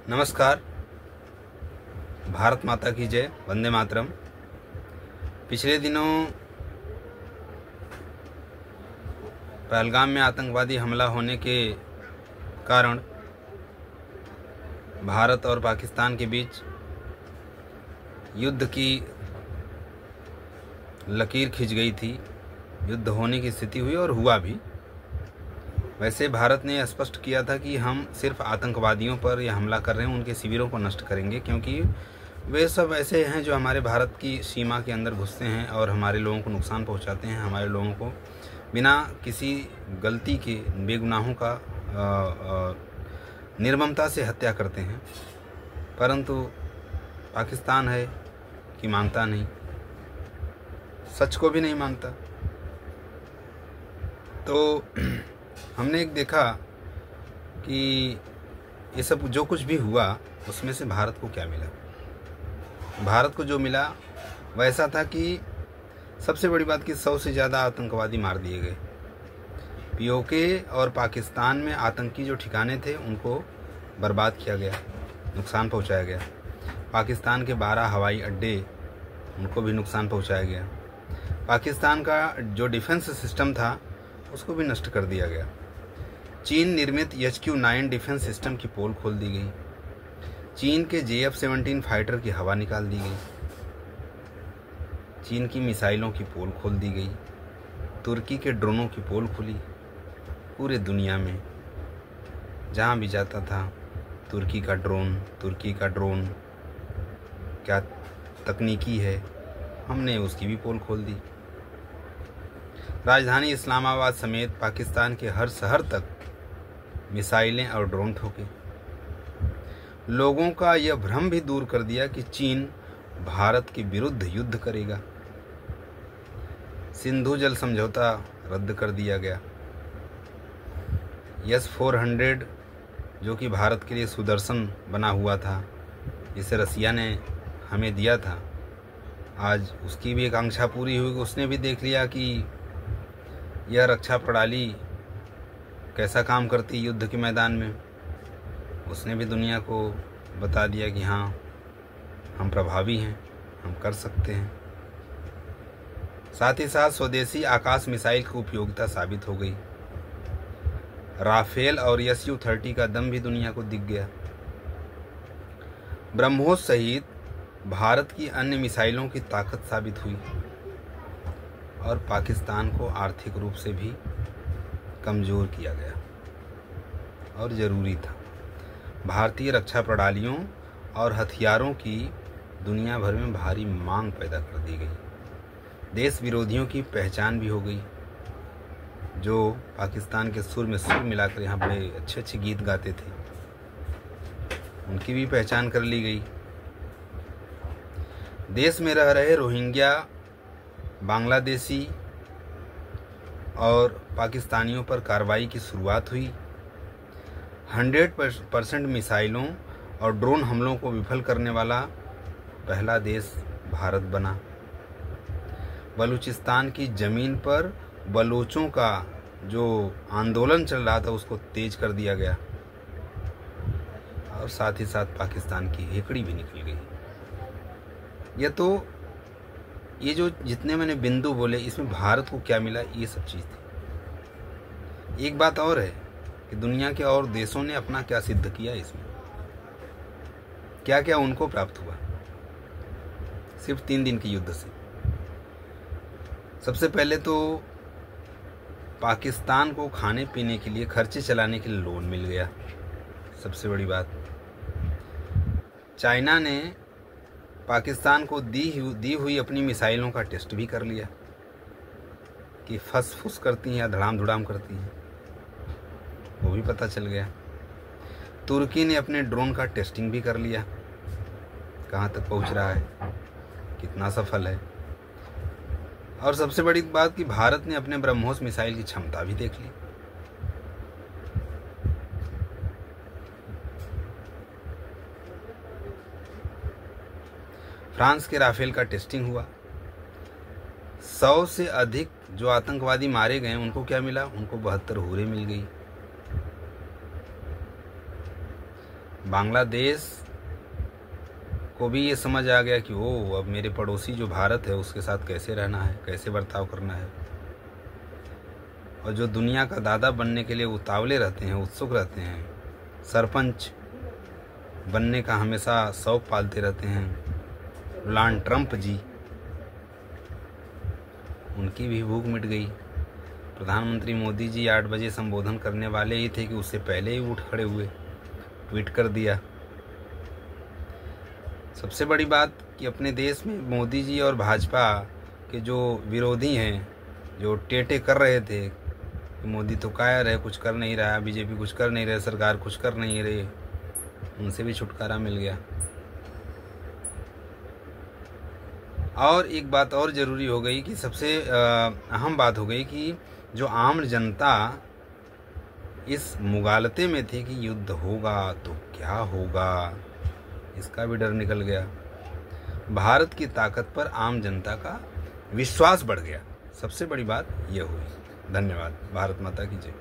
नमस्कार। भारत माता की जय, वंदे मातरम। पिछले दिनों पहलगाम में आतंकवादी हमला होने के कारण भारत और पाकिस्तान के बीच युद्ध की लकीर खिंच गई थी। युद्ध होने की स्थिति हुई और हुआ भी। वैसे भारत ने स्पष्ट किया था कि हम सिर्फ आतंकवादियों पर यह हमला कर रहे हैं, उनके शिविरों को नष्ट करेंगे, क्योंकि वे सब ऐसे हैं जो हमारे भारत की सीमा के अंदर घुसते हैं और हमारे लोगों को नुकसान पहुंचाते हैं। हमारे लोगों को बिना किसी गलती के, बेगुनाहों का निर्ममता से हत्या करते हैं। परंतु पाकिस्तान है कि मानता नहीं, सच को भी नहीं मानता। तो हमने एक देखा कि ये सब जो कुछ भी हुआ उसमें से भारत को क्या मिला। भारत को जो मिला वैसा था कि सबसे बड़ी बात कि 100 से ज़्यादा आतंकवादी मार दिए गए। पीओके और पाकिस्तान में आतंकी जो ठिकाने थे उनको बर्बाद किया गया, नुकसान पहुंचाया गया। पाकिस्तान के 12 हवाई अड्डे, उनको भी नुकसान पहुंचाया गया। पाकिस्तान का जो डिफेंस सिस्टम था उसको भी नष्ट कर दिया गया। चीन निर्मित HQ-9 डिफेंस सिस्टम की पोल खोल दी गई। चीन के JF-17 फाइटर की हवा निकाल दी गई। चीन की मिसाइलों की पोल खोल दी गई। तुर्की के ड्रोनों की पोल खुली। पूरे दुनिया में जहाँ भी जाता था तुर्की का ड्रोन क्या तकनीकी है, हमने उसकी भी पोल खोल दी। राजधानी इस्लामाबाद समेत पाकिस्तान के हर शहर तक मिसाइलें और ड्रोन ठोके। लोगों का यह भ्रम भी दूर कर दिया कि चीन भारत के विरुद्ध युद्ध करेगा। सिंधु जल समझौता रद्द कर दिया गया। S-400 जो कि भारत के लिए सुदर्शन बना हुआ था, जिसे रसिया ने हमें दिया था, आज उसकी भी एक आकांक्षा पूरी हुई। उसने भी देख लिया कि यह रक्षा प्रणाली कैसा काम करती युद्ध के मैदान में। उसने भी दुनिया को बता दिया कि हाँ, हम प्रभावी हैं, हम कर सकते हैं। साथ ही साथ स्वदेशी आकाश मिसाइल की उपयोगिता साबित हो गई। राफेल और Su-30 का दम भी दुनिया को दिख गया। ब्रह्मोस सहित भारत की अन्य मिसाइलों की ताकत साबित हुई और पाकिस्तान को आर्थिक रूप से भी कमज़ोर किया गया और ज़रूरी था। भारतीय रक्षा प्रणालियों और हथियारों की दुनिया भर में भारी मांग पैदा कर दी गई। देश विरोधियों की पहचान भी हो गई, जो पाकिस्तान के सुर में सुर मिलाकर यहाँ बड़े अच्छे अच्छे गीत गाते थे, उनकी भी पहचान कर ली गई। देश में रह रहे रोहिंग्या, बांग्लादेशी और पाकिस्तानियों पर कार्रवाई की शुरुआत हुई। 100% मिसाइलों और ड्रोन हमलों को विफल करने वाला पहला देश भारत बना। बलूचिस्तान की ज़मीन पर बलोचों का जो आंदोलन चल रहा था उसको तेज कर दिया गया और साथ ही साथ पाकिस्तान की हेकड़ी भी निकल गई। ये जो जितने मैंने बिंदु बोले, इसमें भारत को क्या मिला, ये सब चीज़ थी। एक बात और है कि दुनिया के और देशों ने अपना क्या सिद्ध किया, इसमें क्या क्या उनको प्राप्त हुआ सिर्फ 3 दिन के युद्ध से। सबसे पहले तो पाकिस्तान को खाने पीने के लिए, खर्चे चलाने के लिए लोन मिल गया। सबसे बड़ी बात, चाइना ने पाकिस्तान को दी हुई अपनी मिसाइलों का टेस्ट भी कर लिया कि फस फुस करती हैं या धड़ाम धुड़ाम करती हैं, वो भी पता चल गया। तुर्की ने अपने ड्रोन का टेस्टिंग भी कर लिया, कहाँ तक पहुँच रहा है, कितना सफल है। और सबसे बड़ी बात कि भारत ने अपने ब्रह्मोस मिसाइल की क्षमता भी देख ली। फ्रांस के राफेल का टेस्टिंग हुआ। 100 से अधिक जो आतंकवादी मारे गए उनको क्या मिला, उनको 72 हुरें मिल गई। बांग्लादेश को भी ये समझ आ गया कि ओ अब मेरे पड़ोसी जो भारत है उसके साथ कैसे रहना है, कैसे बर्ताव करना है। और जो दुनिया का दादा बनने के लिए उतावले रहते हैं, उत्सुक रहते हैं, सरपंच बनने का हमेशा शौक पालते रहते हैं, डोनाल्ड ट्रंप जी, उनकी भी भूख मिट गई। प्रधानमंत्री मोदी जी 8 बजे संबोधन करने वाले ही थे कि उससे पहले ही उठ खड़े हुए, ट्वीट कर दिया। सबसे बड़ी बात कि अपने देश में मोदी जी और भाजपा के जो विरोधी हैं, जो टेटे कर रहे थे कि मोदी तो कायर है, कुछ कर नहीं रहा, बीजेपी कुछ कर नहीं रहे, सरकार कुछ कर नहीं रही, उनसे भी छुटकारा मिल गया। और एक बात और ज़रूरी हो गई कि सबसे अहम बात हो गई कि जो आम जनता इस मुगालते में थी कि युद्ध होगा तो क्या होगा, इसका भी डर निकल गया। भारत की ताकत पर आम जनता का विश्वास बढ़ गया। सबसे बड़ी बात यह हुई। धन्यवाद। भारत माता की जय।